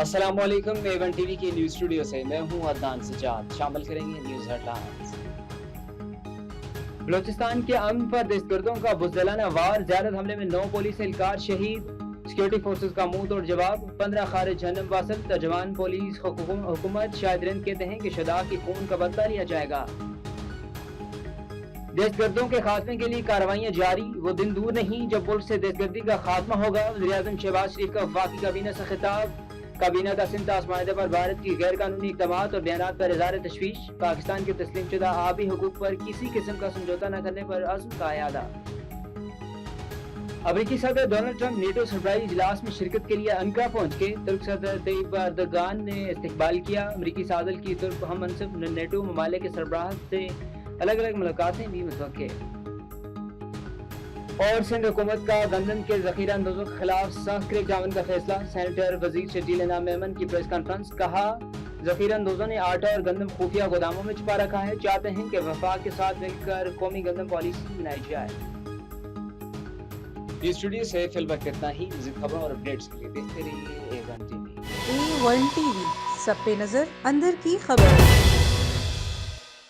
अस्सलाम वालेकुम। A1 TV के न्यूज़ स्टूडियो से मैं हूं अदनान सजाद। शामिल करेंगे न्यूज़ हेडलाइंस। बलूचिस्तान के अमन पर दहशतगर्दों का बुज़दिलाना वार, ज़्यादत हमले में 9 पुलिस एहलकार शहीद। सिक्योरिटी फोर्सेस का मुंह तोड़ जवाब, 15 खारिज जहन्नम वासिल। तर्जुमान पुलिस हुकूमत शाहिद रिंद कहते हैं कि शुदा के खून का बदला लिया जाएगा। दहशतगर्दों के खात्मे के लिए कार्रवाइयां जारी, वो दिन दूर नहीं जब मुल्क से दहशतगर्दी का खात्मा होगा। वज़ीर-ए-आज़म शहबाज शरीफ का वफाकी काबीना से खिताब। काबीना का सिमटास माहदे पर भारत की गैर कानूनी इक़दामात और बयानात पर इज़हार तशवीश। पाकिस्तान के तस्लीम शुदा आबी हुकूक पर किसी किस्म का समझौता न करने पर अज़्म का यादा। अमेरिकी सदर डोनाल्ड ट्रंप नेटो सरबराही इजलास में शिरकत के लिए अनकरा पहुंच के तुर्क सदर तैयब एर्दोगान ने इस्तकबाल किया। अमेरिकी सदर की तुर्क हम मनसब नेटो ममालिक के सरबराह से अलग अलग मुलाकातें भी मुतवक्के। और सिंध हुकूमत का गंदम के जखीरा अंदोजों के खिलाफ सख्त क्रिक जामन का फैसला। सेनेटर वजीर शर्जील इनाम मेमन की प्रेस कॉन्फ्रेंस, कहा जखीरा अंदोजों ने आटा और गंदम खुफिया गोदामों में छुपा रखा है, चाहते हैं कि वफाक के साथ मिलकर कौमी गंदम पॉलिसी बनाई जाए। ये स्टूडियो से फिल वक्त इतना ही। मज़ीद खबरों और अपडेट्स के लिए देखते रहिए A1 टीवी। A1 टीवी, सब पे नजर, अंदर की खबर।